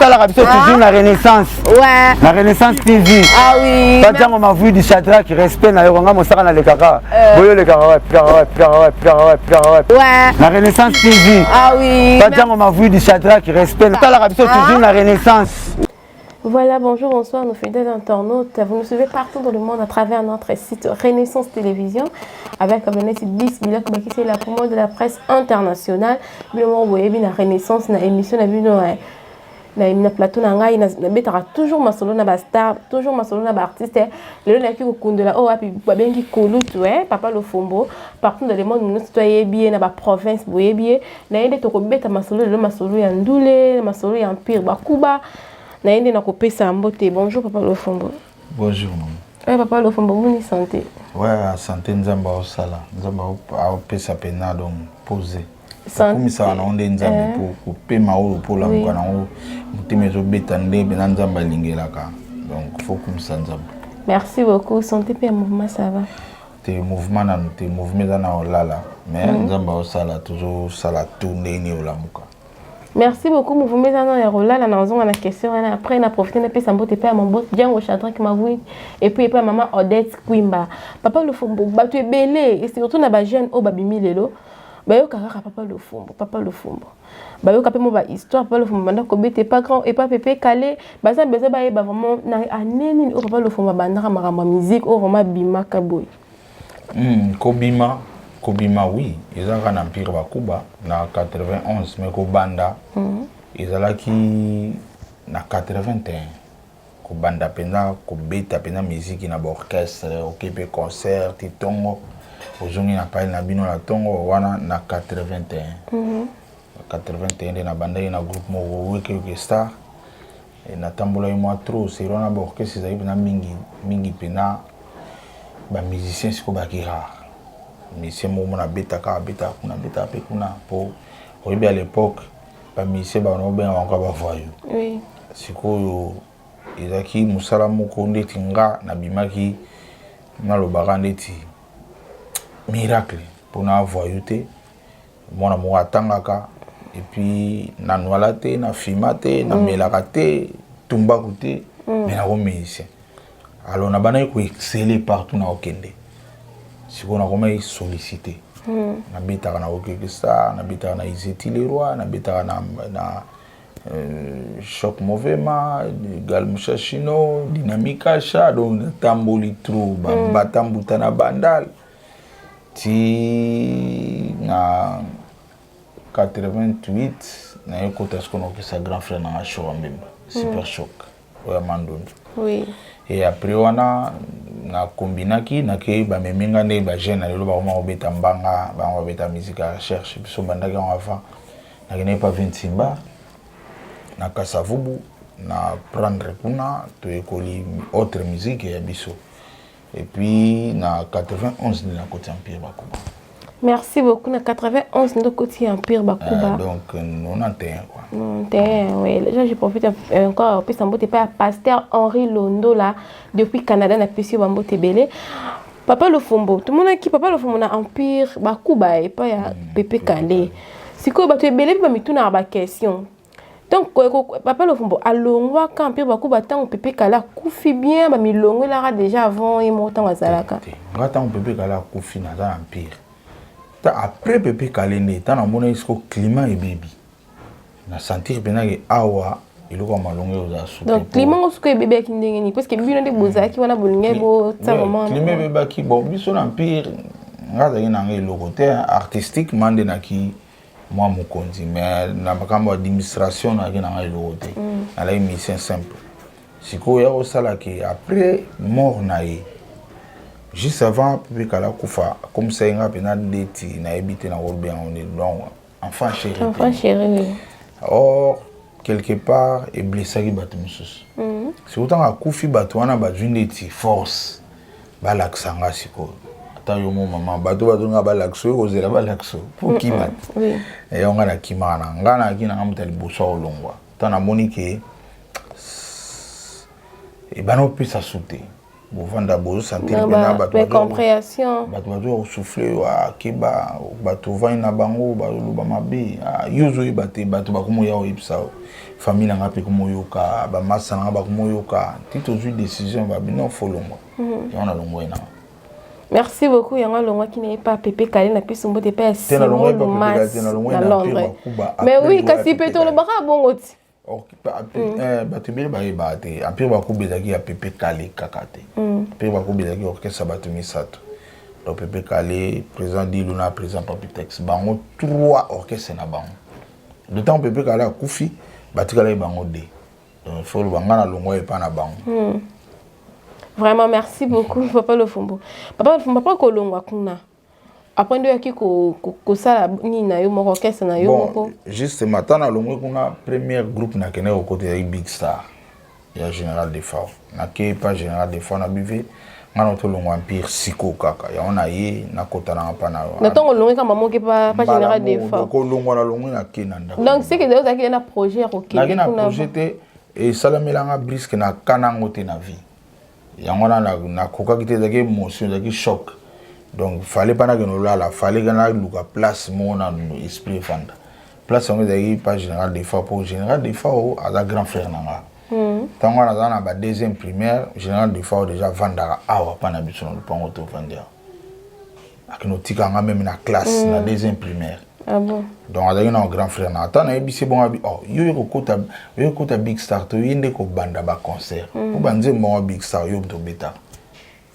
la rapide toujours la Renaissance. Ouais. La Renaissance TV. Ah oui. Pas on m'a vu du Chadra qui respect na yonga mo saka na le kaka. Boyo le kaka Ouais. La Renaissance TV. Ah oui. Pas on m'a vu du Chadra qui respect pas la rapide toujours la Renaissance. Voilà, bonjour, bonsoir, nos fidèles internautes. Vous nous suivez partout dans le monde à travers notre site Renaissance Télévision avec comme le site 10 000 qui c'est la promo de la presse internationale. Bien moi, vous voyez bien la Renaissance, la émission, na plateau na ngai na betara toujours ma solo na ba star, toujours ma solo na ba artiste. Le na ki ko kundela oh api ba bengi kolutu papa le fombo partout dans le monde nous citoyen bien na ba province boye bien na yende to ko beta ma solo ya ndule, ma solo ya empire bakuba. Naende na kopesa mbote. Bonjour papa Lofombo. Bonjour maman. Papa Lofombo, vous santé. Ouais, santé nzamba au sala. Nzamba au pesa pena donc poser. Santé. Ça na onde nzamba pour pema o pour la mukana o mutime zo betande bena nzamba lingelaka. Donc faut comme ça nzamba. Merci beaucoup. Santé pe mouvement ça va. Tes mouvements na tes mouvements na olala. Mais nzamba au sala toujours sala tourner ni o la muka. Merci beaucoup. Vous mettez dans les rôles là, la maison, on a question. Après, on a profité de payer sa beauté, payer mon boss, Django Chadra qui m'a vu. Et puis, pas maman Odette Quimba. Papa le fombo, bah tu es belé. Et surtout, on a ba jeune au baby milelo. Bah yo kaka papa le fombo, papa le fombo. Bah yo kapé mo ba histoire, papa le fombo. Banda ko bete pas grand et pas pépé calé. Bah ça beza ba vraiment na aneni au papa le fombo banda maramba musique au vraiment bima kaboy. Kobima oui, ils ont un empire Bakuba na 91 mais Kobanda ils ont qui na 81 Kobanda pena Kobeta pena musique na orchestre occupé concert titongo ozongi na pale na bino la tongo wana na 81 81 na banda na groupe mo weke star et na tambola moi trop c'est rona orchestre ils ont na mingi pena ba musiciens siko bakira. Mais c'est mon bêta kuna bêta pe kuna pour à l'époque pas monsieur ba no ben encore ba voyou oui siko ezaki musala moko ndeti nga na bimaki na lobaka ndeti miracle pour na voyou te mona mo atangaka et puis na nwala te na fimate na melaka te tumba kote mais na ko musicien alors na bana ko exceller partout na okende. Si on a comment sollicité, na bita na Okekista, na bita na Izeti Leroy, na bita na Choc Mouvement, Galmusha Chino, Dynamica Shadow, Tamboli Trou, Batambuta na Bandal, ti na 88 na écoute ce qu'on a fait sa grand frère na show même, Super Choc, ouais Mandondo. Oui. Et après on a na kombinaki na ke ba meminga nde ba jeune lelo ba ma obeta mbanga ba obeta musique à recherche biso bandaki on avant na kene pas 25 bar na kasavubu na prendre kuna to ekoli autre musique ya biso et puis na 91 na côté empire Bakuba. Merci beaucoup. Na 91 de côté empire Bakuba. Donc 91 quoi. 91 oui. Là je profite encore puis ça mbote pas pasteur Henri Londo là depuis Canada na pesi bambo tebele. Papa le fombo. Tout le monde qui papa le fombo na empire Bakuba et pas ya Pépé Calé. Siko ba tebele ba mituna ba question. Donc papa le fombo alongwa quand empire Bakuba tant Pépé Kala kufi bien ba milongo là déjà avant et montant azalaka. Ngata Pépé Kala kufi na dans empire. Après Pépé Kalende, tant à mon isco climat et baby. Na sentir bien que awa il est comme malongé aux assous. Donc climat on se que bébé qui n'engage parce que bien des bozaki qui wana bolingé bo ça vraiment. Climat bébé qui bon biso empire ngata ina ngai le côté artistique mande na ki moi mon konzi mais na bakamba administration na kina ngai le côté. Na la mission simple. Siko ya osala ki après mort naïe. Juste avant Pépé Kala Koufa, comme ça il y a des petits na habité na Robin on est donc enfant chéri. Enfant chéri. Or quelque part et blessé qui bat musus. C'est autant à Koufi batouana batune des petits force. Balaksanga siko. Attends yo mon maman bato nga balakso ko zela balakso pour qui bat. Oui. Et on a na kimana ngana kina ngamta liboso olongwa. Tana monike et bano pisa sauter. bovanda bozo sentir na pena ba compréhension bato bazo souffler wa keba bato vai na bango baloba mabe yuzo ibate bato bakomo ya oyipsa famille nga pe komo yoka ba massa nga bakomo yoka tito zui décision ba bino folongo ya na longo ena. Merci beaucoup yango longo qui n'est pas Pépé Kalé na piso mbote pa Simon Lumas na Londres. Mais oui kasi peto le baka bongo ti. Bato bile bayeba te apire bakubezaki ya Pépé Kalé kaka te apire bakubezaki orchestre bato misato donc Pépé Kalé président Diluna président Papitex bango 3 orchestre na bango de temps Pépé Kalé akufi batikala bango de donc il faut banga na longo epa na bango. Vraiment merci beaucoup Papa Lofumbo. Papa Lofumbo pas kolongwa kuna après ndio yaki ko sala ni na yo moko orchestre na yo moko juste matin na longo kuna premier groupe na kene au côté ya Big Star ya Général Defao na ke pas Général Defao na bivé ngana to longo Empire Siko kaka ya ona ye na kota na pa na na tongo longo kama moke pas Général Defao ko longo na longo na ke na ndako donc c'est que déjà zaki na projet OK na projet te et salamelanga brisque na kanango te na vie yango na koka kite zaki émotion zaki choc. Donc fallait pas que nous là fallait que nous la place mon esprit fanda place on est pas Général Defao pour Général Defao à la grand frère nanga tant on a dans la deuxième primaire Général Defao déjà vanda awa pas na biso le pango to vanda akinotika nga même na classe na deuxième primaire. Ah bon donc on a un grand frère na tant na ebisi bon abi oh yo kota Big Star to yende ko banda ba concert ko banze mo Big Star yo to beta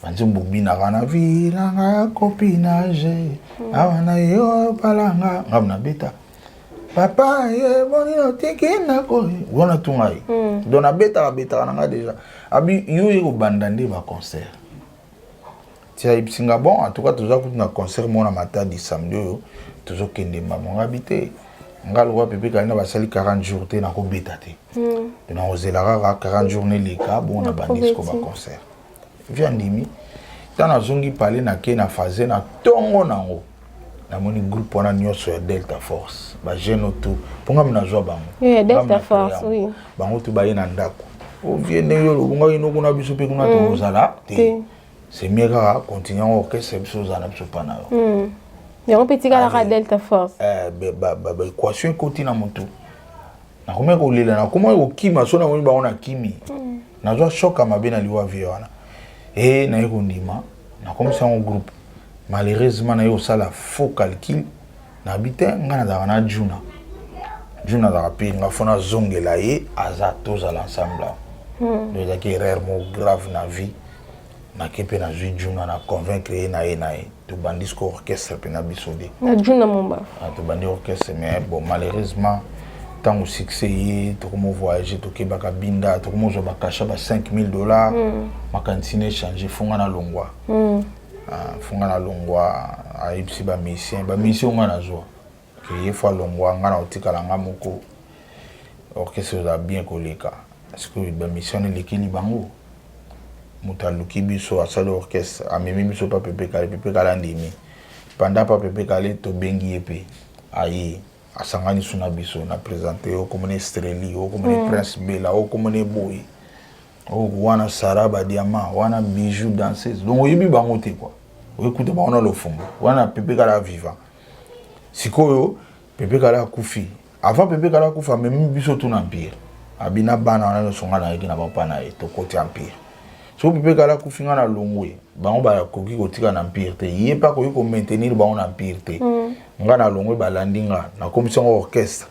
banze mbubina kana viranga copinage awana yo palanga ngamna beta papa ye bonino tikina ko wona tungai dona beta nanga déjà abi yo ko banda nde ba concert tia ipsinga bon en tout cas toujours na concert mona matadi samedi yo toujours kende maman habité ngal wa Pépé Kalé na basali 40 jours te na ko beta te na ozelaka 40 journées leka bon na bandisco ba concert via ndimi tana zongi parler na ke na phase na tongo nango na moni groupe wana nyoso ya Delta Force ba jeune auto ponga mina zo bango Delta Force oui bango to baye na ndako o vienne yo lunga ino kuna biso pe kuna to zala te c'est mieux ka continuer orchestre biso zana biso pana yo yango petit kala ka Delta Force ba équation côté na moto na komeka ko lela na komeka ko kima so na moni ba ona kimi na zo choka mabe na liwa viona et na yeko ndima na comme ça un groupe malheureusement na yo sala faux calcul na habité ngana da na juna da pe nga fona zongela ye aza tous à l'ensemble donc il y a erreur mo grave na vie na kepe na juna na convaincre na to bandisco orchestre pe na bisode na juna momba to bandi orchestre mais bon malheureusement tant au succès yi to comme voyager to kebaka binda to comme zo bakasha ba $5,000 makantine changer funga na longwa funga na longwa a ipsi ba mission ngana zo ke ye fois longwa ngana otikala ngamoko orchestre za bien koleka parce que ba mission ni likili bango mutaluki biso asala orchestre amemi biso pa Pépé Kalé ndimi pendant pa Pépé Kalé to bengi epe ayi asangani suna biso na présenter o comme Estreli o comme Prince Bella o comme Boy o wana Saraba Diamant wana Bijou danseuse donc oyebi bango te quoi o écoute ba ona Lofumbo wana Pépé Kalé vivant sikoyo Pépé Kalé akufi avant Pépé Kalé akufa même biso tout empire abina bana wana songa na yeki na papa na to côté empire so Pépé Kalé akufi nga na longwe bango ba koki kotika na empire te ye pa koki ko maintenir bango na empire te nga na longwe balandi nga na commission orchestre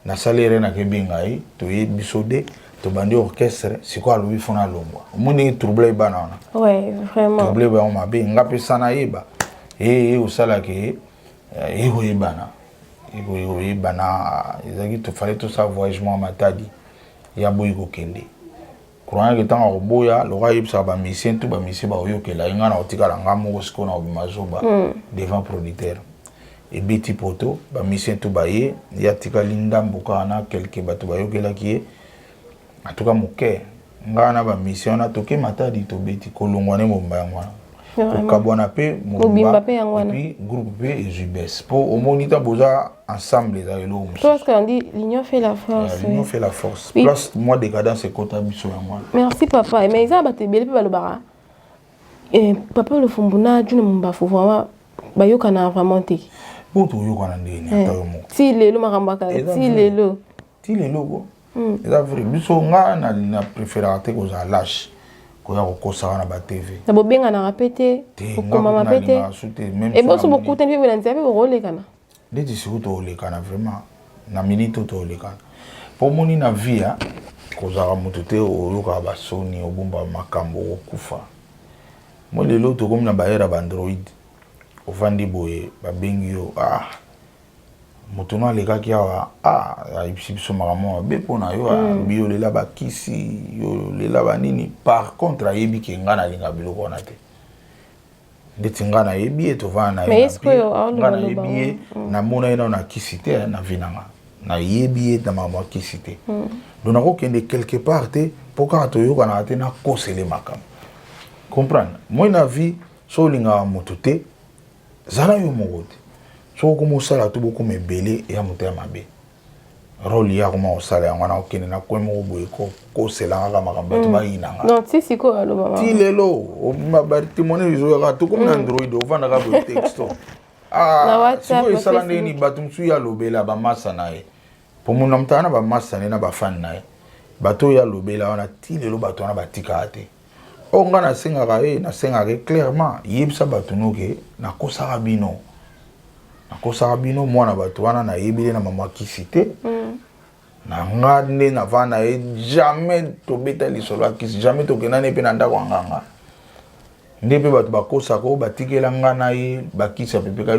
na salaire na kebenga yi to ye bisode to bandi orchestre siko alobi fona longwa moni trouble bana wana ouais vraiment trouble ba on mabe nga pe sana yeba o sala ke ho yebana ho yebana ezaki to fallait to sa voyagement matadi ya boyi ko kende courant que tant boya le roi yebsa ba mission tout ba mission ba oyokela nga na otikala nga moko siko na obimazoba devant producteur et biti poto ba mission tout ba ye ya tika linda mboka na quelque bato ba yokela ki en tout cas moke nga na ba mission na toke matadi to beti kolongwane momba ngwana ko kabona pe momba pe ngwana puis groupe pe ezubes po au monita boza ensemble za elo parce qu'on dit l'union fait la force l'union fait la force plus moi décadence c'est kota biso ngwana merci papa mais ça ba te bele pe balobara papa le fumbuna june mbafu vraiment bayoka na vraiment te bon to yoka na ndeni atayo mo ti lelo makambaka ti lelo go eza vrai biso nga na préférate ko za lâche ko ya ko sa na ba TV na bobenga na rapete ko mama pete et bon so beaucoup tenu bien nzambe role kana ndeti siku to le kana vraiment na minute to le kana pour moni na via ko za mutu te o yoka ba soni obumba makambo okufa mo lelo to comme na ba era ba Android ofandi boye babengi yo moto no alekaki awa ayebisi biso makambo mabe mpona yo biyolela bakisi yolela banini par contre ayebi ke nga nalinga biloko wana te ndeti nga nayebi ye tovanda na ye nga nayebi ye namona ye nao na kisi te na vi nanga nayebi ye na makambo ya kisi te donc nakokende quelque part te mpo kaka toyokanaka te nakosele makambo comprendre moi na vie so olingaka moto te zala yo moko te so ko mosala to boko mebele ya moto ya mabe role ya koma osala yango na okende na kwa moko boye ko sela nga makambo to bayinanga non ti siko alo mama ti lelo ba témoigner zo ya to comme na Android ovanda ka bo texto na WhatsApp siko esala ndeni bato msu ya lobela ba masa nae po mona mtana ba masa na ba fan nae bato ya lobela wana ti lelo bato wana batika te o nga na sengaka clairement yebisa bato noke na kosaka bino mwana bato wana na yebile na mama kisi te na nga nde na vana ye jamais tobeta lisolo ya kisi jamais tokenda ne pe na ndako nganga nde pe bato bakosaka o batikela nga na ye bakisi ya pepeka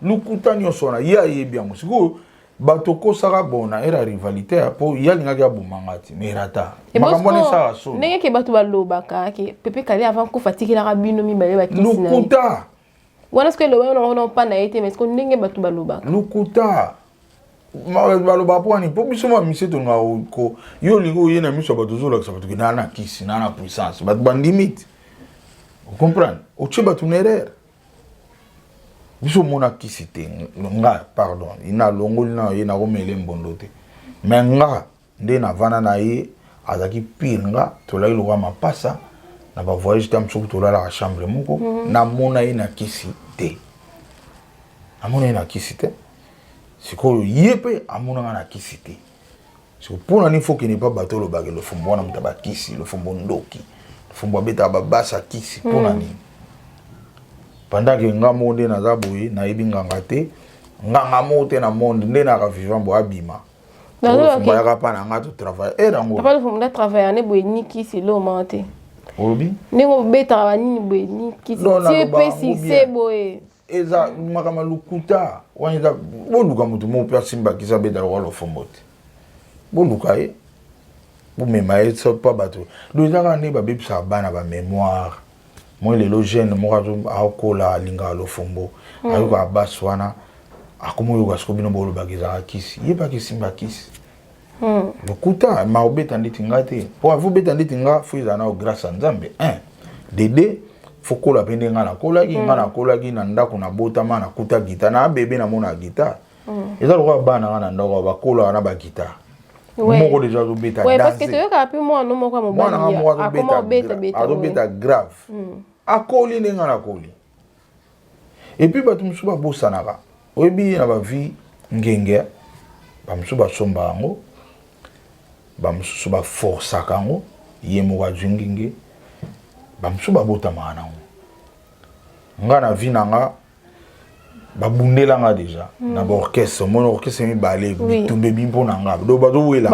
lukuta nyonso na ye ayebi yango sikoyo bato kosaka bona era rivalité po yalingaki abomanga ti merata makambo ne saka so ndenge ke bato balobaka ke pepe kale avant ko fatikela bino mibale bakisi na lukuta wana ce que le on pas na été mais ce que ndenge bato balobaka lukuta baloba po ani po biso ma mise to nga ko yo lingo ye na miso bato zola ka bato na kisi na puissance bato bandimite vous comprenez o che bato nerere biso mona kisi te nga pardon ina longoli na ye na komele mbondo te mais nga nde na vana na ye azaki pire nga tolaki lokwa mapasa na ba voyage tam soki tolalaka chambre moko namona ye na kisi te amona ye na kisi te sikoyo ye mpe amonanga na kisi te siko mpona ni foki nepa bato olobaka lofumbo wana moto bakisi lofumbo ndoki lofumbo abetaka babasa kisi mpona nini pendant que nga mo nde naza boye nayebi nganga te nganga mo te na monde nde naka vivant bo abima lofumbo yaka mpa na nga totravaille erango papa lofumbo nda travaille ane boye ni kisi lo oma te olobi ndenge obetaka banini boye ni kisi tie mpe sise boye eza makama lukuta wana eza boluka moto mo mpe asimbakisa abeta lokwa lofumbo te boluka ye bomema ye so mpa bato do ezaka nde babebisaka bana bamémoire moi lelo jeune moko akola alingaka lofumbo ayokaka basi wana akoma oyoka siko bino bolobaka ezaka kisi yebaka esimba kisi lokuta ma obeta ndeti nga te mpo avo obeta ndeti nga fo ezala nao grâce ya nzambe dede fo kola mpe nde nga nakolaki na ndako na botama nakuta gitare na abebe namona gitare eza lokola bana nga na ndako bakolaka na bagitare moko deja azobeta azobeta grave akoli nde nga nakoli epuis bato mosusu babosanaka oyebi na bavie ngenge bamosusu basomba yango bamosusu baforsaka yango ye moko azwi ngenge bamosusu babotamaka nango nga na vie nanga babundelanga deja na baorchestre mona orchestre mibale bitumbe bimpo na nga do bazowela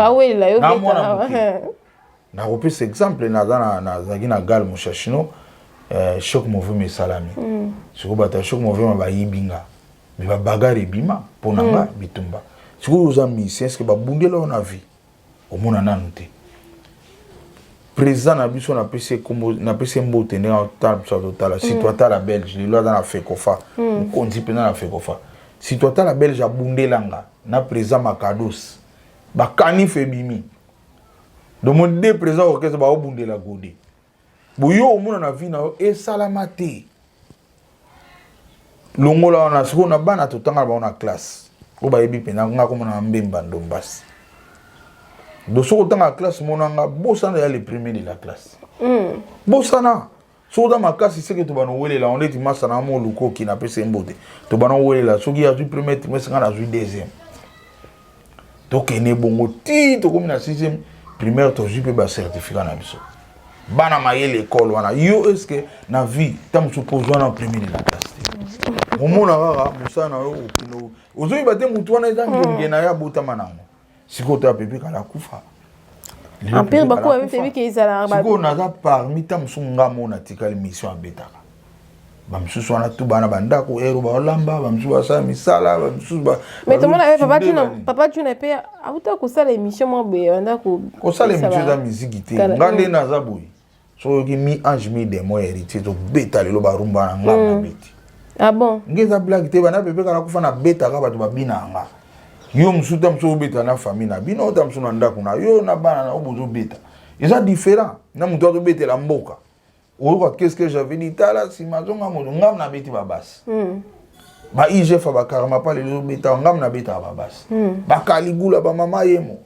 na mwana moke nakopesa exemple nazalaki na gale moshashino choc mauvais esalami sikoyo bato ya choc mauvais bayibi nga me babagare ebima mpo na nga bitumba sikoyo oza musicien ceque babundela oyo na vie omona nanu te président na biso napesi mbote ndenge otala biso atotala sito atala belge lelo aza na fekofa mokonzi mpenza na fekofa sito atala belge abundelanga na président makados bakanife ebimi domo nde président orchestre baobundela gode boyo omona na vie na yo esalama te longola wana sikoyo na bana totangana bango na classe oyo bayebi mpenza nga komona mbemba ndombasi do soko tanga classe monanga bosana ya le premier de la classe bosana soki makasi seke tobana owelela on eti masa na mo luko ki na pesa mbote tobana owelela soki azwi premier trimestre nga azwi deuxième tokende bongo ti tokomi na 6e primaire tozwi mpe bacertificat na biso bana mayele école wana yo eske na vie ta mosu pozwa na premier de la classe te omona kaka mosala na yo okino ozoyiba te motu wana eza ngenge na ye abotama nango sikoyo to apepe kala akufa empire bako abebi ke ezalaka sikoyo naza parmi ta mosu nga mona tikali mission abetaka bamisusu wana tu bana bandako ero baolamba bamisusu basala misala bamisusu mais tomona papa tuna pe auta kosala émission mo be bandako kosala émission eza miziki te nga nde naza boye soki mi ange mi démon héritier tobeta lelo barumba na nga na beti ah bon ngeza blague te bana pepe kala kufa na betaka bato babina nga yo mosusu ta mosu obeta na famille na bino ta mosu na ndako na yo na bana na obozobeta eza différent na moto azobetela mboka oyoka qu'est-ce que j'avais dit tala nsima zonga moto ngam na beti babasi ba igf bakarama pa lelo obeta ngam na betaka babasi bakaligula bamama yemo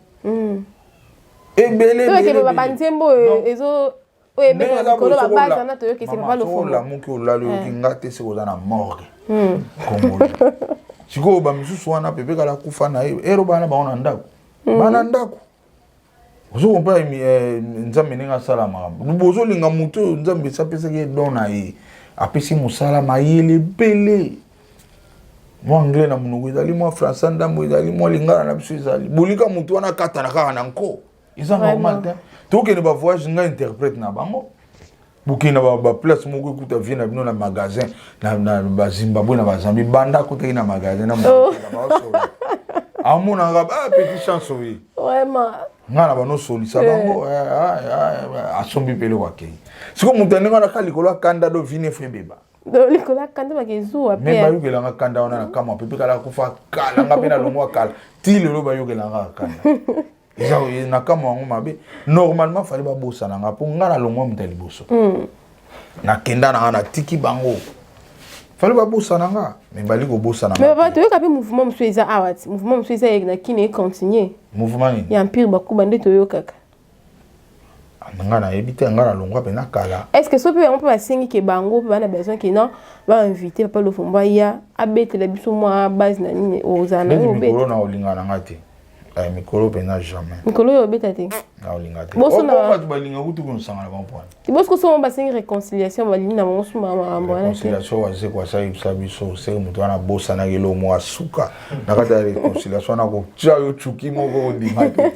ebele babanzembo ezo lamuki olali oyoki nga te seke oza na morgue kongolo sikoyo bamisusu wana pepe kala kufa na ye ero bana bango na ndako bana ndako ozokompa nzambe ndenge asala makambo bozolinga motu oyo nzambe esapesaki ye don na ye apesi mosala mayele ebele mwa anglais na monoko ezali mwa français ndambo ezali mwa lingala na biso ezali bolika motu wana akatana kaka na nko eza normal te tokende bavoyage nga interprète na bango bokende baplace moko ekuta vie na bino na magasin na bazimbabwe na bazambi banda akotaki na magasin na amonaka petit chance oye nga na banosolisa bango asombi pele kwakei siko moto andenge wana ka likolo akanda do vine fo ebeba me bayokelanga kanda wana na kamwa pepe kala kufa kala nga mpe na longo akala ti lelo bayokelanga kanda eza na kamwa yango mabe normalement fali babosana nga mpo nga na longo moto ya liboso nakenda na nga natiki bango fali babosana nga me bali kobosana mais papa toyoka mpe mouvement mosusu eza awa ti mouvement mosusu eza na kini econtinue mouvement nini ya empire bakuba nde toyokaka nga nayebi te nga na longwa mpe nakala est-ce que so mpe bango mpe basengi ke bango mpe bana besoin ke non bainvite papa Lofombo aya abetela biso mwa base na nini ozala na yo mikolo na olinga na nga te mikolo mpenza jamais mikolo oyo obeta te naolinga te bato balinga kutu konosanga na bampwana tibosiko somo basengi réconciliation balingi na bango suma makambo wana te réconciliation wase kwasayebisa biso seke moto wana abosanaki elo mo asuka na kati ya réconciliation wana kotia yo tsuki moko odima te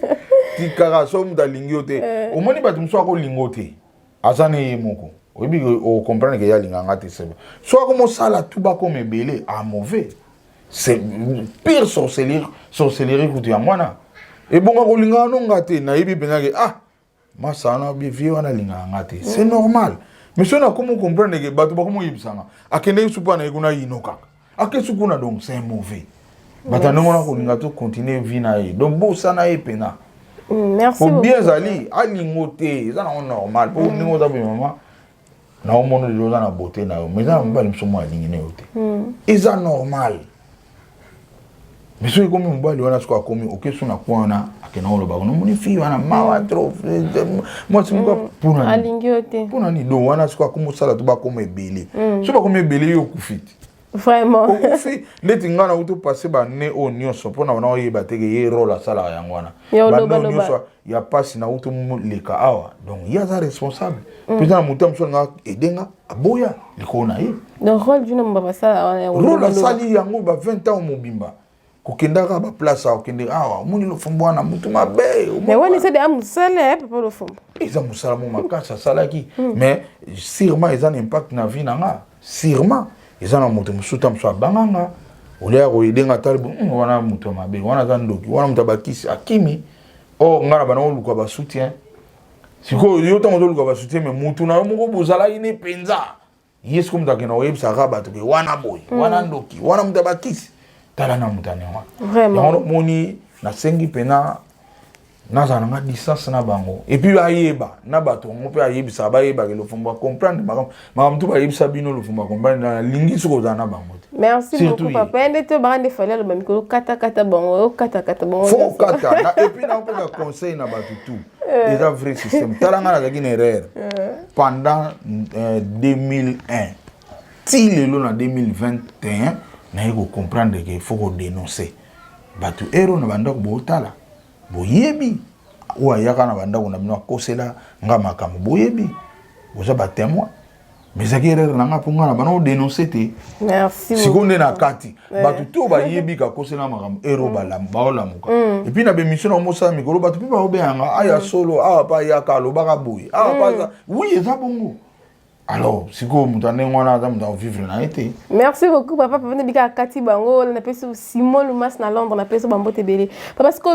tikaka so moto alingi yo te omoni bato mosu akolinga te aza na ye moko oyebi ocomprendre ke ye alinganga te sebe so akomosala tu bakoma ebele amauvais c'est pire sorcellerie kutu ya mwana ebonga kolingaka nonga te nayebi mpenzake masa wana bivie wana alingaka nga te c'est normal mais so nakomi comprendre ke bato bakomi oyebisanga akendeki supa na ye kuna yino kaka akesu kuna donc c'est mauvais bato andenge wana kolinga to continue vie na ye donc bosana ye mpena merci bien ezali alingo te eza nango normal mpo ndenge oza boye mama naomona lelo oza na beauté na yo mais eza na mobali mosu mo alingi na yo te eza normal mais soki komi mobali wana soki akomi okesu na kwa wana akenda olobaka nomoni fille wana mawa trop mwasi moko mpona nini do wana soki akomi osala to bakoma ebele soki bakomi ebele yo okufi te vraiment okufi ndeti nga na uto passe bane oyo nyonso mpona bana oyeba teke ye role asalaka yango wana bane oyo nyonso ya pasi na uto leka awa donc ye aza responsable mpenza na moto ya mosu alinga edenga aboya likolo na ye donc role duna moba basala wana role asali yango ba 20 ans mobimba kokendaka baplace okende awa omoni Lofombo wana motu mabe mais wana eza deya mosala papa Lofombo eza mosala mo makasi asalaki mais sûrement eza na impact na vie na nga sûrement eza na moto mosusu ta mosu abanganga olia koyedenga tali wana moto ya mabe wana aza ndoki wana moto abakisi akimi nga na bana oluka basoutien sikoyo yo ntango ozoluka basoutien mais motu na yo moko bozalaki ne mpenza ye siko moto akenda koyebisaka bato ke wana boye wana ndoki wana moto abakisi tala na mutane wana yango moni nasengi mpena nazala nanga distance na bango epuis bayeba na bato yango mpe ayebisaka bayebaka Lofombo acomprendre makambo tu bayebisa bino Lofombo acomprendre nalingi soki ozala na bango te Merci Surtout beaucoup, papa. Et tu vas faire le même kata kata bon, kata bon. Faut kata. Et puis, on peut conseiller na tout. C'est un vrai système. Talanga na une erreur. Pendant 2001, si le long en 2021, na yeko comprendre qu'il faut qu'on dénoncer. Batu héros na banda ko botala. Boyebi. Ou ayaka na banda ko na bino kosela nga makambo boyebi. Boza ba témoin. Mais ça qui est là pour nga na bana dénoncer te. Merci. Si on est na kati, batu to ba yebi ka kosela makambo héros balam baolamuka. Et puis na be mission na mosa mikolo batu pe ba obeyanga aya solo ah pa ya ka lo baka boy. Ah pa ça. Oui, ça bongo. Alors, si vous avez vivre dans été. Merci beaucoup, papa. Papa, on a Kati Bango, on a Simon Lumas na Londres, on a fait Bambo Tebele. Papa, parce que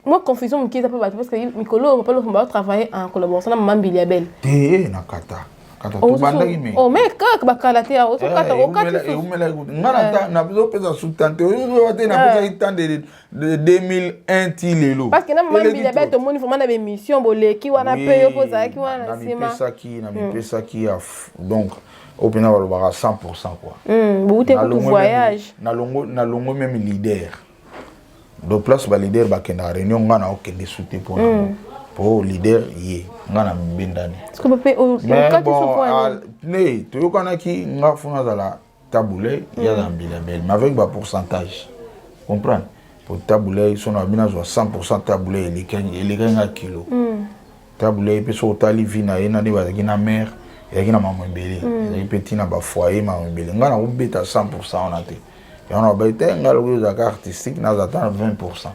moi, confusion, parce que Mikolo, papa, on va travailler en collaboration avec Maman Biliabel. T'es na kata. Kata tu banda kimi. Oh, mais quand bakala te a auto kata o kata. Ngana na besoin pesa sous-tante. On va na pesa temps de 2001 ti lelo. Parce que na Maman Biliabel to moni vraiment na émission boleki wana pe yo poza ki wana sima. Na mi pesa ki donc au pena va le 100% quoi. Vous êtes pour voyage. Na longo même leader. Do place ba leader ba kena réunion ngana o kende souté pour leader yé ngana mbendani. Est-ce que papa o kati so point né to yo kana ki nga funa zala taboulé ya dans Biliabel mais avec ba pourcentage. Comprendre? Pour taboulé ils sont à 100% taboulé les gars kilo. Taboulé pe so tali vina ena de ba na mère ya kina maman mbele. Ya petit na ba foyer maman mbele. Ngana o beta 100% on a été. Et on a été un artistique, nous attendons 20%.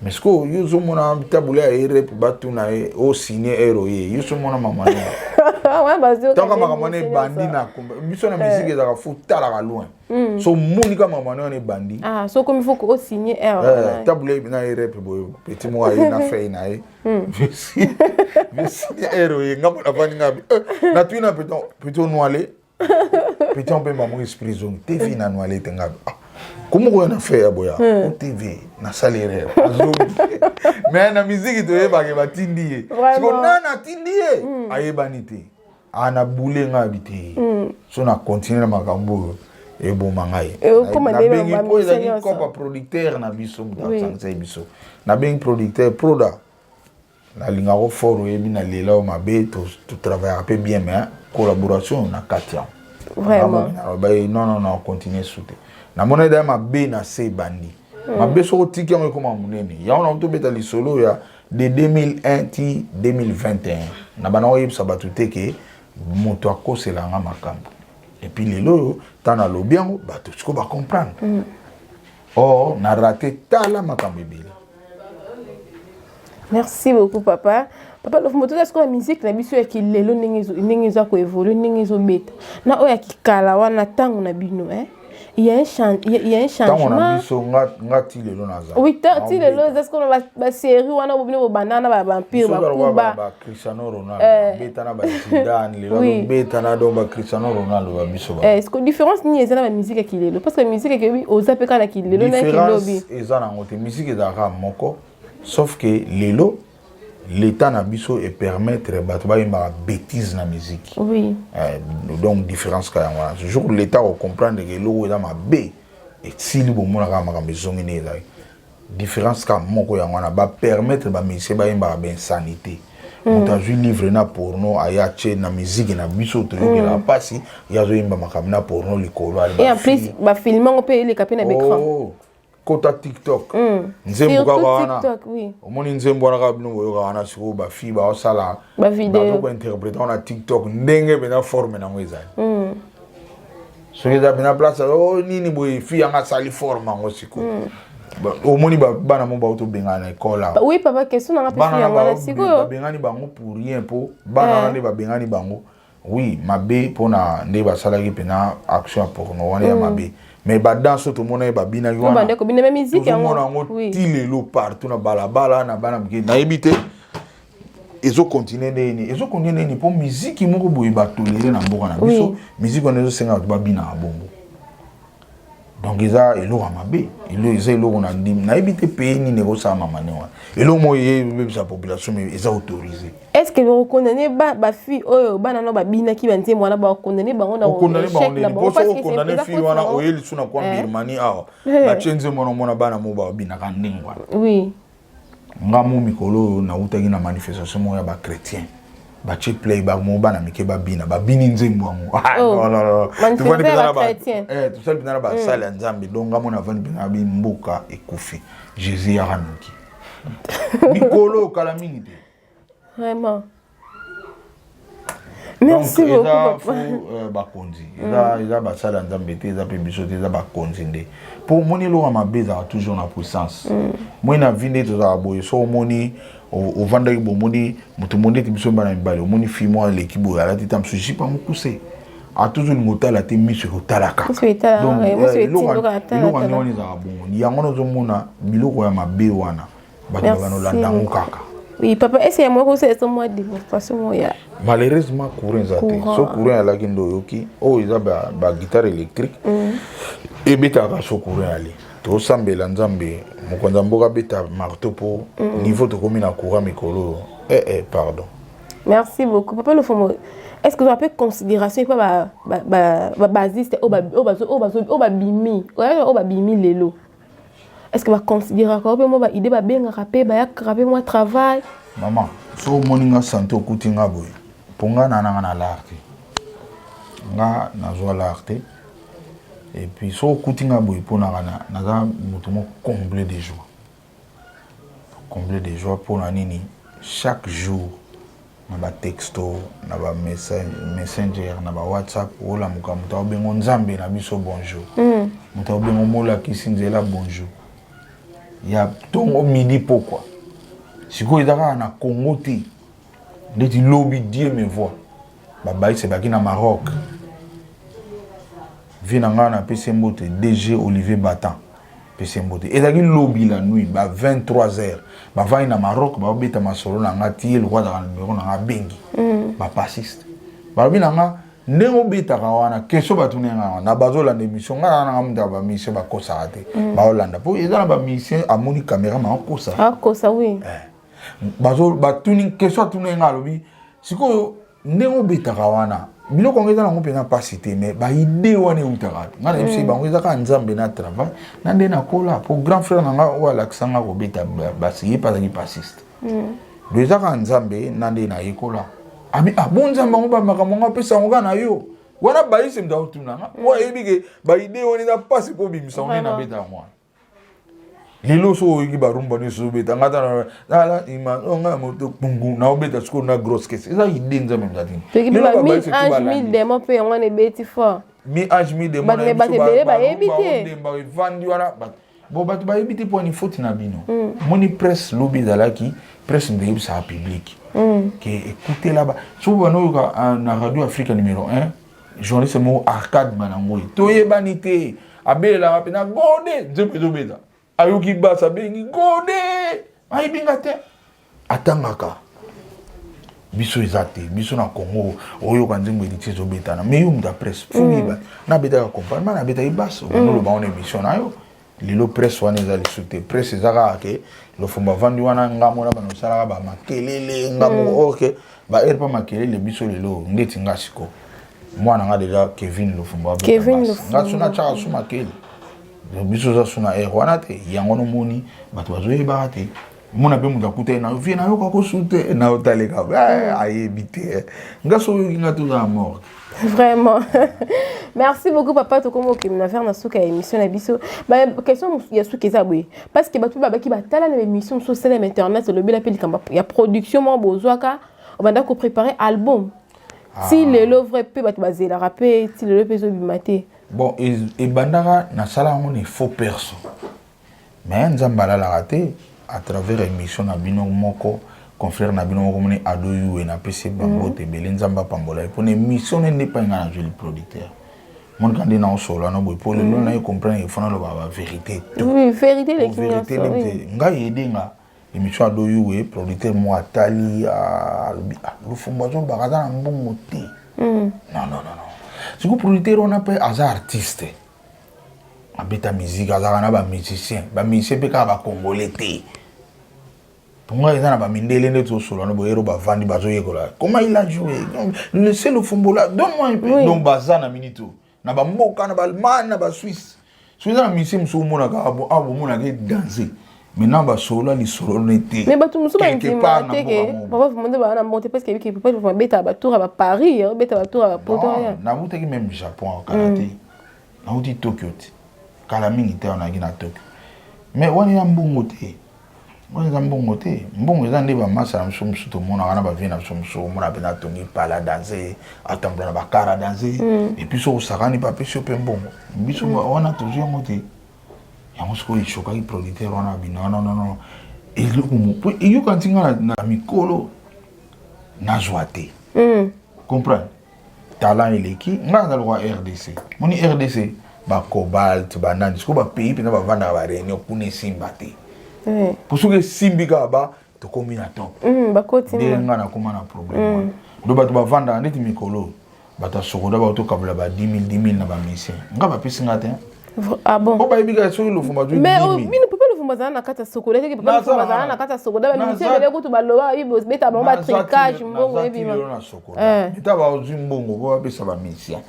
Mais ce que nous avons taboulé à Ere pour battre au signé héros, nous sommes en maman. Tant que maman est bandit, nous sommes en musique et la faut taler loin. So Monica maman est bandit. Ah, so comme il faut qu'on signe héros. Taboulé na Ere pour petit moi na fait na. Mais si héros, ngam na bani ngabi. Na tu na plutôt noalé. Petit on peut maman esprit zone TV na noalé tenga. Comment on a fait à Boya? Au TV, na salaire. Mais na musique to yeba ke batindi. Parce que na tindi ayebanité. Ana boule nga habité. So na continuer makambo e bon mangai. Comment na bengi po ezali comme producteur na biso mutanga biso. Na bengi producteur proda. Na lingaro fort yebi na lela o mabe to travailler un peu bien mais collaboration na Katia. Vraiment. Non, on continue souter. Na mona da ma be na se bandi. Ma be so tiki on comme munene. Ya on a to beta li solo ya de 2001 ti 2021. Na bana oyib sabatu teke moto akosela nga makambo. Et puis lelo tana lo bien bato tu ba comprendre. Oh, na raté tala makambo bile. Merci beaucoup papa. Papa, le moto est-ce que la musique na biso ya kilelo ningi za ko évoluer ningi zo beta. Na oya kikala wana tango na bino il y a un changement. Tango na biso nga ti lelo naza. Oui, ti lelo est-ce que ba série wana bo bino banana ba vampire ba kuba. Ba Cristiano Ronaldo beta na ba Zidane lelo beta na do ba Cristiano Ronaldo ba biso ba. Est-ce que différence ni ezana ba musique ya kilelo parce que musique ke bi ozapeka na kilelo na kilobi. Ezana ngote musique ezaka moko sauf que lelo l'état na biso et permettre bato ba yimba bêtise na musique. Oui. Donc différence ka yango. Ce jour l'état va comprendre que lo eza ma b et sili bo mona ka makambe zongi ne la. Différence ka moko yango na ba permettre ba musique ba yimba ben sanité. Monta ju livre na porno aya che na musique na biso to yoki la pasi ya zo yimba makambe na porno likolo ali. Et en plus ba filmer on peut les caper na écran. Kota TikTok. Nzembo ka wana. TikTok, oui. Omoni nzembo wana ka bino boyo ka wana siko ba fi ba osala. Ba vidéo. Ba ko interpréter na TikTok ndenge bena forme na ngweza. So yeza bena place oh nini boy fi anga sali forme ngo siko. Omoni ba bana mo ba auto benga na école. Oui papa question na ngapesi ya wana siko. Ba bengani bango pour rien po. Bana ne ba bengani bango. Oui, mabe pona nde ba sala ki pena action porno wana ya mabe. Mais ba danse tout monde ba bina yo na ko bina musique yango oui tilelo partout na balabala na bana biki na ebité ezo continuer ni pour musique moko boy ba tolérer na mboka na biso musique on ezo senga ba bina bongo donc eza elo amabe elo na ndim na ebité pays ni nego sa mamane wa elo moye sa population mais eza autorisé est-ce que le condamné ba fille oh ba na no ba bina ki banze mwana ba condamné ba on a condamné ba parce que condamné fille wana oyeli suna kwa Birmanie ah ba chenze mona bana mo ba bina ka ndingwa oui nga mo mikolo na utaki na manifestation mo ya ba chrétien ba che play ba mo bana mike ba bini nzembo ngo non tu vois bina ba tu sais bina ba sala nzambe donc nga mo na vandi bina bi mboka ekufi Jésus ya ranuki mikolo kala mingi te vraiment. Merci donc, beaucoup. Bakonzi. Il a basala nzambete, il a pébisoté, il a bakonzi nde. Pour moni lo ma beza toujours na puissance. Moi na vinde to za boy so moni au vanda ki bo moni mutu monde ti biso bana mbale moni fi moi l'équipe ala ti tam suji pa mukuse. A toujours ngota la te miso ko talaka. Donc lo ni za bon. Ni yango zo mona biloko ya mabe wana. Ba no landa ngokaka. Oui, papa, est-ce qu'il y a moi aussi un mois de démonstration? Malheureusement, courant zate. So courant à la guindo yoki. Oh, ils ont ba guitare électrique. Et beta ka so courant ali. To sambe lanzambe. Mokonza mboka beta marteau pour niveau de commune à courant mikolo. Pardon. Merci beaucoup. Papa le fond. Est-ce que vous avez considération pas basiste au bimi. Ouais, au bimi lelo. Est-ce que va considérer encore moi ba idée ba bien rapper ba rapper moi travail maman so moninga santé okutinga boy ponga na l'arte nga na zo l'arte et puis so okutinga boy pona na za mutu mo comblé de joie pour na nini chaque jour na ba texto na ba messenger na ba WhatsApp ola mukamuta obengo nzambe na biso bonjour muta obengo mola kisinzela bonjour. Il y a ton midi pourquoi si quoi il y a na Congo ti de lobby Dieu me voit baba c'est baki na Maroc vinanga na PC Mbote DG Olivier Batan PC Mbote et daki lobby la nuit ba 23h ba va na Maroc ba beta masolo na ngati le roi dans numéro na bengi ba passiste ba binanga ndenge obetaka wana keso batunenga na bazola na émission nga na ngamda ba mission ba kosa te ba Hollanda po ezala ba mission amoni caméra ma kosa kosa oui bazo batuni keso tunenga lobi siko ndenge obetaka wana biloko ngeza na ngopena pasité mais ba idée wana utaka nga na MC bango ezaka nzambe na travail na ndena kola pour grand frère nga wala kisanga ko beta ba siye pas ni passiste ezaka nzambe na ndena ekola ami abonza bango ba makamanga pesa ngo na yo wana baisi mda utunanga wa ebike ba idée woni na passe po bimisa on na beta moi lilo so yiki barumba ni so beta ngata na la ima nga moto pungu na obeta sko na grosse caisse eza idée nzambe mdati lilo ba baisi tu ba mille demo pe ngone beti fort mi age mi demo na ba ebite ba vandi wana bo batu ba ebite po ni faute na bino moni presse lobby zalaki presse ndebe sa public que écoutez là-bas souvent nous na Radio Afrique numéro 1 journaliste mo Arcade Manangoy toye banité abela rapena gode nzembe beta ayuki basa bengi gode ay bingate atangaka biso ezate biso na Congo oyo kanzembe editi zo beta na mais yum da presse fuliba na beta accompagnement na beta ibaso no lo ba on émission na yo lilo presse wana ezali soute presse ezaka ke lo fumba vandi wana ngamo na bano sala ba makelele ngamo OK ba erpa makelele biso lelo ndeti ngasiko mwana nga deja Kevin lo fumba nga suna cha suma kele biso za suna wana te yango no moni bato bazoye ba te mona be muda kute na vie na yo ko soute na otaleka ayebite ngaso nga tout à mort. Vraiment. Merci beaucoup papa to komo ki na faire na suka émission na biso. Ba question ya suka ezabwe parce que batu ba ki batala na émission sur scène internet le bila peli kamba ya production mo bozwaka on va ko préparer album. Si le l'œuvre peut batu bazela rapper si le peut zo bimate. Bon et bandara na sala on est faux perso. Mais nzambala la raté à travers émission na bino moko confrère na bino moko moni adoyu na PC bango te belenza pambola pour une émission n'est pas ngana le producteur mon kandi na solo na boy pour le na comprendre il faut na la vérité oui vérité les vérité nga yedenga émission adoyu producteur mo atali le fumbazo bagaza na mbongo te non si vous producteur on appelle hasard artiste abeta musique azara na ba musicien pe ka ba congolais te Pourquoi ils ont mindele net au sol, on a beau héros bavandi bazoyekola. Comment il a joué? C'est le fumbo là. Donne-moi un peu. Donc bazana minito. Na ba mboka na ba Allemagne na ba Suisse. Suisse na misi msumo na ka abo mona ke danser. Maintenant ba solo li solo n'était. Mais bato musu ba intima teke. Papa vous demandez ba na monter parce que qui peut pas beta ba tour à Paris, beta ba tour à Poto. Na muté même Japon au karaté. Na muté Tokyo. Kala mingi te on a gina Tokyo. Mais wani ya mbongo te. Wani ya mbongo te. Mbongo za ndeba masa na msumu to mona wana ba vina msumu mona bena tongi pala danser, attendre na ba kara danser et puis so sakani pa pesio pe mbongo. Biso wana toujours moté. Ya musko i choka i producteur wana bina non. Et le kumu. Et yo kantinga na mikolo na joate. Comprends? Talent il est qui? Nga na loi RDC. Moni RDC ba cobalt ba nani sko ba pays pe na ba vanda ba réunion kune simba te. Pour ceux qui simbika ba to combinaton. Ba koti nga na kuma na problème. Do ba to ba vanda ndeti mikolo. Ba ta sokoda ba to kabla ba 10 000 na ba mission. Nga ba pesi ngata. Ah bon. Ba ibika so lo fuma 10 000. Mais mine peut pas le fuma za na kata sokoda ke pas le fuma za na kata sokoda ba mission bele ko to ba loba ibos beta ba tricage mbongo ebi ma. Beta ba ozu mbongo ba pesa ba mission.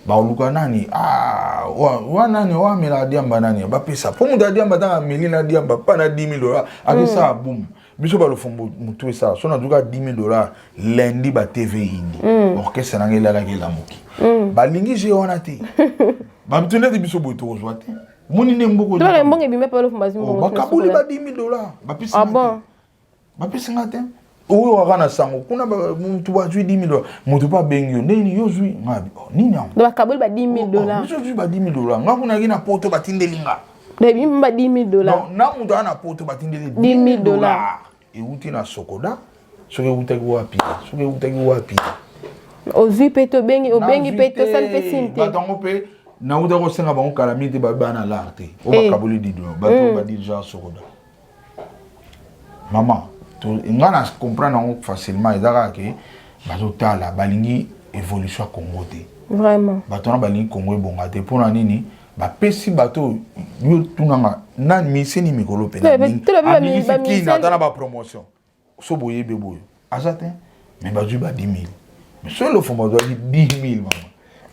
Bauluka nani wa nani wa mela diamba nani ba pesa po mu da diamba tanga melina diamba pa na $10,000 akisa boom biso ba lo fombo mutu esa so na duka $10,000 lundi ba TV indi orchestre na ngela la ngela moki ba lingi je wana te ba mtune de biso boito ozwa te moni ne mboko to le mbongo bi me pa lo fomba zimbo ba kabuli ba $10,000 ba pesa bon ba pesa ngate oyo wakana sango kuna mutu ba jui $10,000 mutu pa bengyo nini yo jui ngabi nini yango do kabuli ba $10,000 biso jui ba $10,000 ngakuna kina poto batindelinga de bi ba $10,000 non na mutu ana poto batindeli $10,000 e uti na sokoda soke utaki wapi ozui pe to bengi obengi pe to sal pe sinte batango pe na uta ko senga bango calamité ba bana l'arte o ba kabuli dido bato ba déjà sokoda maman ngana comprendre facilement ezaka ke bazotala balingi évolution ya Congo te vraiment bato na balingi Congo ebonga te mpona nini bapesi bato yo tunanga na miseni mikolo pe na mingi ata na bapromotion so boyebi boyo aza te mais bazwi ba 10,000 mais so lo fomba bazwaki 10,000 mama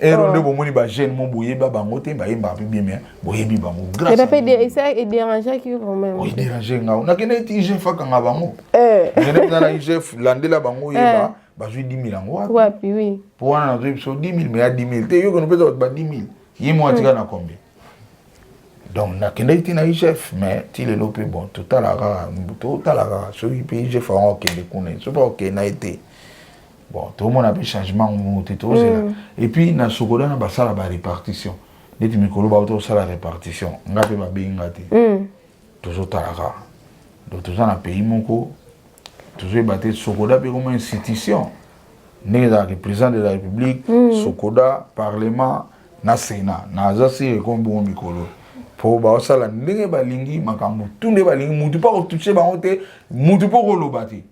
ero nde bomoni bajeune mo boyeba bango te bayembaka mpe bien mais boyebi bango grâce dérangeaki vraiment oyi dérange ngao nakende eti igf akanga bango ngende na igf landela bango oyeba bazwi 10,000 yango wapi oui po wana nazwi biso 10,000 mais ya 10,000 te yokono mpeza bato ba 10,000 ye mo atika na combien donc nakende eti na igf mais ti lelo mpe bon totala kaka soki mpe igf yango okende kuna so mpe okende na ete bon tout le monde a fait changement et puis na sokoda na basala ba répartition neti mikolo ba auto sala répartition ngape ba benga te toujours talaka donc tout ça na pays moko toujours batté sokoda pe comme institution né dans le président de la République sokoda parlement na sénat na zasi comme bon mikolo pour ba sala ndenge ba lingi makambo tunde ba lingi mutu pa ko toucher ba hote mutu pa ko lobati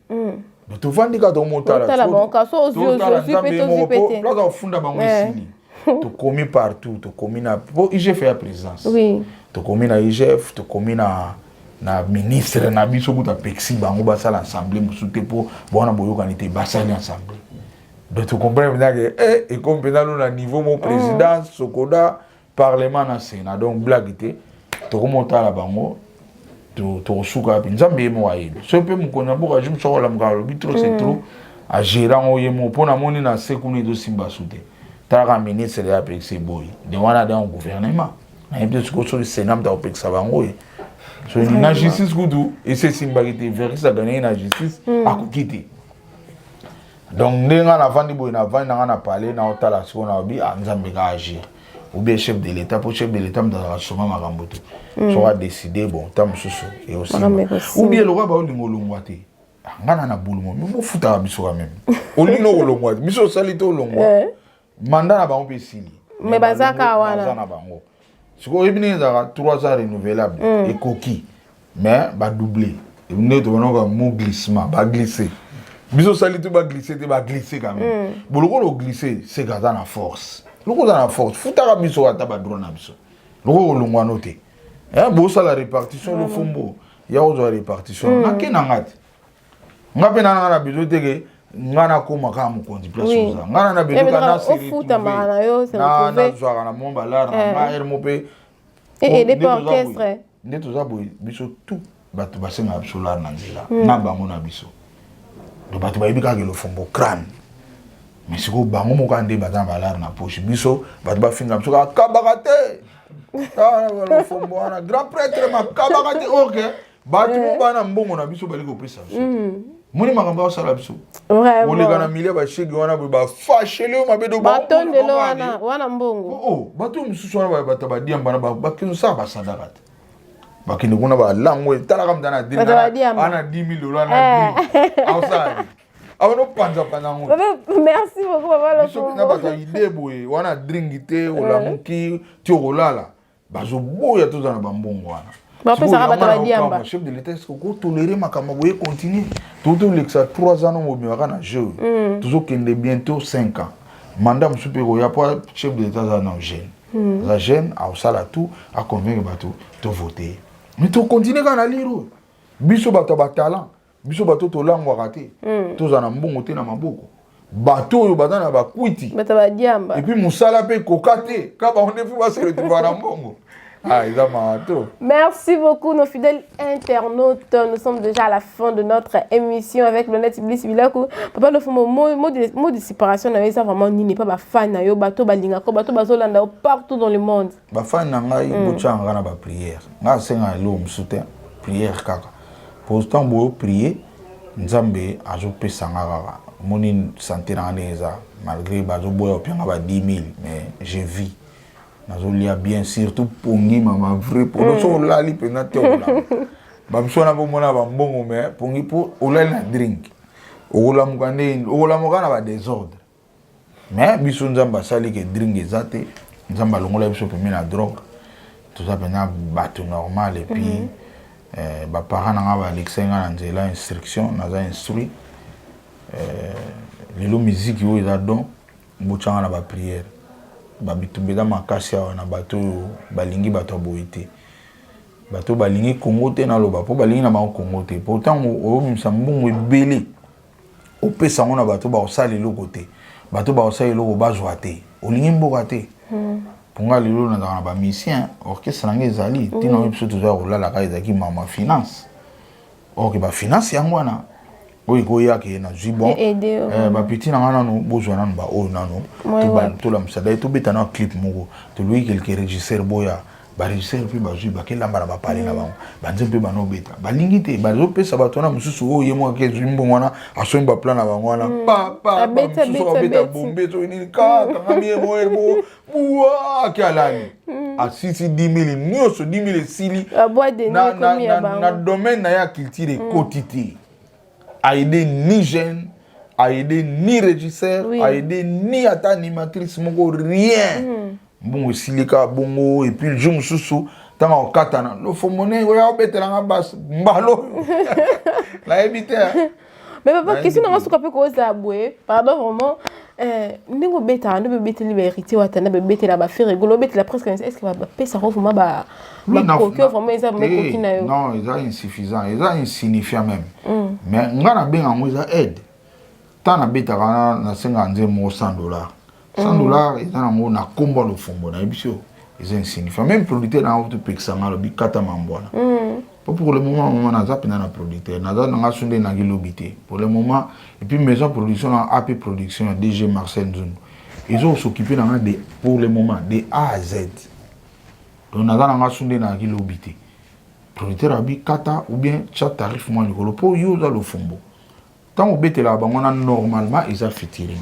tu vandi ka to motala to funda bango isili to komi partout to komi na po IGF ya présence to komi na IGF to komi na ministre na biso buta pexi bango basala assemblée musute po bona boyokani te basali assemblée donc tu comprends bien que et comme pendant na niveau mon président sokoda parlement na sénat donc blague te to komotala bango to suka bi nzambe mo ayebi so pe mukona boka jum so la mukalo bi trop c'est trop a gérer ngo yemo pona moni na sekuni do simba sute tara ministre ya pexi boy de wana dans gouvernement na yebde ko so sénat da pexi bango so ni na justice kudu et c'est simba qui te verisa gagner na justice akukiti donc ndenga na vandi boy na vandi na parler na otala siko na bi nzambe ka agir ou bien chef de l'État, pour chef de l'État, dans sûrement Maramboto. Soit décidé, bon, tam soussou, et aussi. Ou bien le roi, bah, on est molongwate. Ngana na boulmo, mais mon fouta biso même. On est no molongwate, biso salito longwa. Mandat na bango pesili. Mais bazaka wana. Bazana bango. Siko ebine za 3 ans renouvelable et coquille. Mais ba doublé. Et on est devant mo glissement, ba glisser. Biso salito ba glisser, te ba glisser quand même. Boloko lo glisser, c'est gazana na force. Loko za na force futaka biso ata ba drone na biso loko longwa noté bo ça la répartition le fombo ya ozo répartition na kenangati nga pe na besoin teke nga na koma ka mokonzi place oza nga na besoin kana se retrouver na zwaka na mon balar na nga er mo pe et les orchestres nde toza boye biso tout bato basenga biso lar na nzela na bango na biso do bato bayebi kaka elofombo crâne mais siko bango moko ande baza balar na poche biso bato bafinga biso kaka kabaka te elofombo wana grand prêtre makabaka te ok bato mo bana mbongo na biso bali kopesa biso moni makambo osala biso oleka na milia bashegi wana boye bafashele yo mabe do batondelo wana mbongo bato mosusu wana bato badiamba na bakezo sala basadaka te bakende kuna balango etalaka mutana ana 10 000 $, ana 10 osala abono panza ngo merci beaucoup papa biso na bato ide boye wana drink te olamuki ti okolala bazoboya tozala na bambongo wana bapesaka bato badiamba chef de l'état est-ce que tolérer makambo boye continuer totolekisa 3 ans nomobimaka na jeu tozokende bientôt 5 ans mandat mosusu mpe koya po chef de l'état aza na jeune aza jeune aosala tout aconvaincre bato tovote mais tokontinue kaka na lire biso bato ya batalent biso bato tolangwaka te tozala na mbongo te na maboko bato oyo baza na bakwiti bato badiamba epuis mosala mpe ekoka te ka bango nde mpe baseretrouva na mbongo. Merci beaucoup nos fidèles internautes. Nous sommes déjà à la fin de notre émission avec le net Bliss Bilaku. Papa le mot de séparation n'avait ça vraiment ni n'est pas fan yo bato balinga ko bato bazolanda partout dans le monde. Ba fan na ngai bochanga na ba prière. Nga senga lo msoutien prière kaka. Pourtant bo prier nzambe azo pesa ngaka. Moni santé na neza malgré bazo boya opianga ba 10 000 mais je vis. Nazolia bien surtout pongi mama vrai pour nous so lali pena te ola babso na bomona ba mbongo mais pongi pour ola na drink ola mukana ba désordre mais biso nzamba sali ke drink ezate nzamba longola biso pe na drogue tout ça pena bato normal et puis ba parents na ba lexenga na nzela instruction na za instruit lelo musique yo eza don bochanga na ba prière babitumbeza makasi awa na bato balingi bato boité bato balingi Congo te na loba po balingi na ba Congo te pourtant o misa mbongo ebele opesa ngona bato ba osali loko te bato ba osali loko bazwa te olingi mboka te ponga lelo na ba musicien orchestre nanga ezali tina biso toza kolala ka ezaki mama finance ok ba finance yango wana oyo koyaki na jibon ba petit na ngana no bozwa nanu ba o nanu to la msada to beta na clip moko to lui quelques régisseurs boya ba régisseur puis ba jui ba kelamba na ba parler na bango ba nzempe ba no beta ba lingite ba zo pesa ba tona mususu o yemo ke jimbo mwana asomba ba plan na bango wana pa beta bombe to ni ka ngamie moer bo bua ke alani a 10 000 nyoso 10 000 sili na domaine na ya culture quotidien a aidé ni jeune, a aidé ni régisseur, a aidé ni animatrice, rien. Bon, aussi les cas, bon, et puis le jour sous tant au katana, le faut monnaie, on a bête la basse, mbalo, la éviter. Mais papa, question on va se couper cause la bouée, pardon vraiment. Ningo beta, ne bete liberté ou atana bete la ba faire rigolo bete la presque est-ce que va pesa vraiment ba coquille vraiment ça me coquille yo. Non, ils sont insuffisants, ils sont insignifiants même. Mais ngana benga ngoza aide. Tana beta kana na senga nze mo $100. $100 ils na mo na kombo lo fombo na biso. Ils sont insignifiants même producteur na auto peksa ngalo bi kata mambona. Pour le moment, on a zappé dans la producteur. On a sondé dans la lobité. Pour le moment, et puis maison production, AP production, DG Marcel Nzoun. Ils ont s'occupé pour le moment de A à Z. Donc on a sondé dans la lobité. Producteur a dit kata ou bien chat tarif moins le pour yo dans le fombo. Tant on bête là, on a normalement ils ont fait tirer.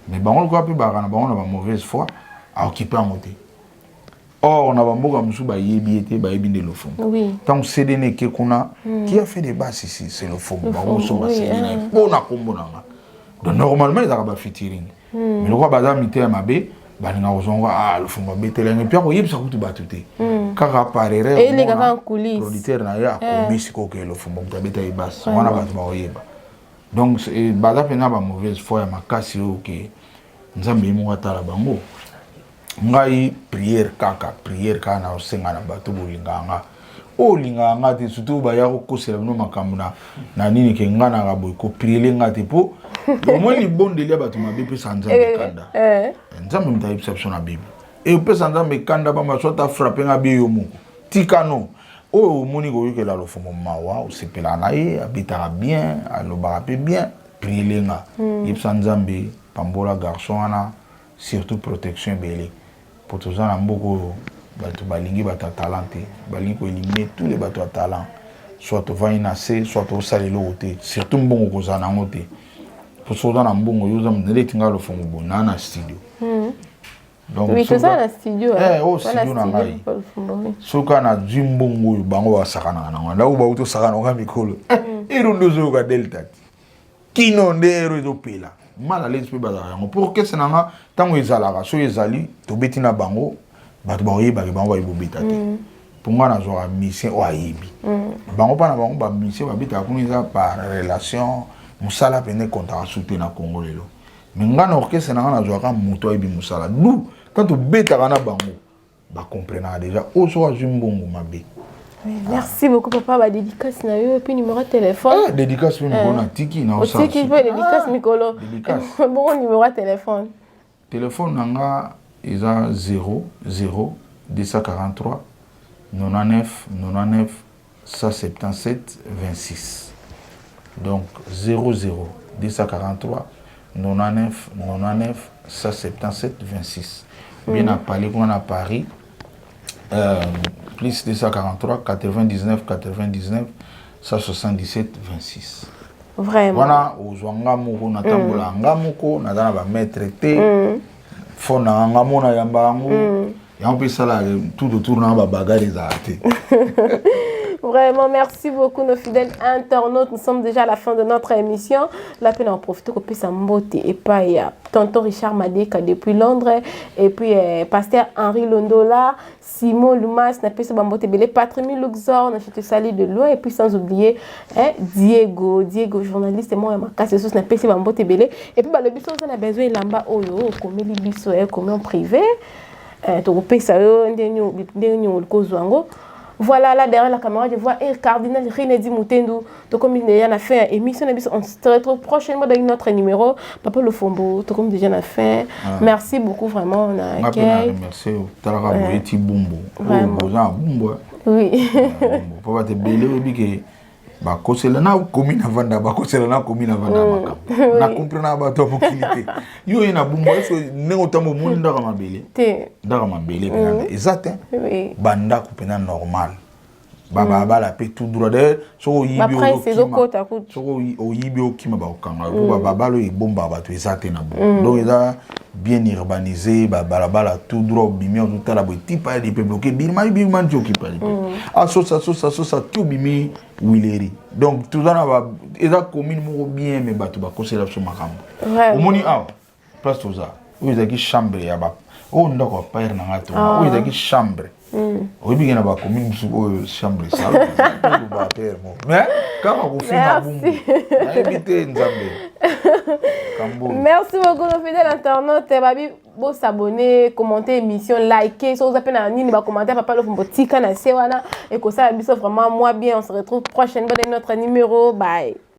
Mais on a pu barana, on a mauvaise foi à occuper à monter. Or, on a beaucoup de choses qui le fond. Tant que c'est des qui a fait des basses ici, c'est le fond. Donc, normalement, ils ont fait tirer. Mais le roi Bazar Mité à Mabé, le fond va bêter et puis on y a ça tout battuté. Car apparaît et les gars en coulisses. Producteur n'a ya Mexico que le fond va bêter basse. On a pas de donc, Bazar n'a pas mauvaise foi à ma casse ok. Nous avons mis mon la bango. Ngai prière kaka na osenga na bato bolinganga o linga ngati surtout ba ya ko sela no makambo na nini ke ngana ga boy ko priele ngati po au moins li bon delia ba to mabe sanza kanda nzambe mta exception na bible e pe sanza me kanda ba masota frapper nga bi yo moko tikano o moni ko yeke la lo fomo mawa o sepela na ye abitara bien alobara pe bien priele nga yipsa nzambe pambola garçon ana surtout protection belé pour tous en mboko bato balingi bato talenté balingi ko éliminer tous les bateaux à talent soit tu vas inasser soit tu sali l'autre surtout mbongo ko zana ngote pour ça dans mbongo yo zam ndele tinga lo fongo bona na studio donc oui c'est ça na studio au studio na ngai soka na jimbongo bango basakana na nganda u ba uto sakana nga mikolo irundo zo ka delta kino ndero zo pela mal à l'aise pe bazara yango pour que c'est nanga tango ezalaka so ezali to betina bango bato baoyeba ke bango bayebobeta te pour nga nazwaka mission oyo ayebi bango mpa na bango bamission babetaka kuna eza par relation mosala pene kontaka sute na Congo lelo mais nga na orchestre na nga nazwaka moto ayebi mosala du quand tobetaka na bango bacomprenaka déjà oyo soki azwi mbongo mabe. Merci beaucoup papa ba dédicace na yo et puis numéro de téléphone. Dédicace puis numéro na tiki na ça. Tiki peut dédicace Mikolo. Dédicace. Bon numéro de téléphone. Téléphone nanga eza 0 243 99 99 177 26. Donc 00 243 99 99 177 26. Bien à Paris, on a Paris. Plus 243 99 99 177 26. Vraiment. Voilà, aux Wangamoko, Natambola, Ngamoko, Nadana va mettre té, Fona, Ngamona Yambango, et on peut ça là, tout autour dans la bagarre des arrêtés. Vraiment, merci beaucoup nos fidèles internautes. Nous sommes déjà à la fin de notre émission. La peine en profiter qu'on puisse en beauté. Et pas il y a tonton Richard Madeka depuis Londres. Et puis pasteur Henri Londola, Simon Lumas, n'a pas ce beauté belé, Patrimi Luxor, n'a pas sali de loin. Et puis sans oublier Diego, journaliste et moi, ma casse n'a pas ce beauté belé. Et puis le biso on a besoin lamba oyo, comme les biso, comme en privé. Tu peux ça yo, ndenyo le kozwango. Voilà, là derrière la caméra, je vois le cardinal Rinedi Moutendu. Donc, comme il a fait une émission, on se retrouve prochainement dans notre numéro. Papa Le Fombo, comme déjà on a fait. Merci beaucoup, vraiment. Merci. Oui. Papa te belé, ba kosela na commune avanda ba kosela na commune avanda makam na comprendre ba to bokilité yo ina bumbo eso ne otambo mundi ndaka mabele te ndaka mabele pena exact banda ko pena normal baba bala pe tout droit de so yibi après c'est okota ku so yibi okima ba okanga ko baba lo ibomba ba to exact na bon donc eza bien urbanisé bala tout droit bimi on tout la boîte pas des bloqué birma tu occupe ah ça tout bimi wileri donc tout ça va eza commune mo bien mais ba to ba conseiller sur makambo omoni place tout ça où ils qui chambre ya ba o ndako père na ngato où ils qui chambre oyebi na ba commune sur chambre ça ba père mo mais quand on fait bumbu na éviter nzambe. Merci beaucoup nos fidèles internautes. Babi, bon s'abonner, commenter l'émission, liker. Si vous avez un nini, commenter, papa le fumbo tika na sewana et que ça, vraiment moi bien. On se retrouve prochainement dans notre numéro. Bye.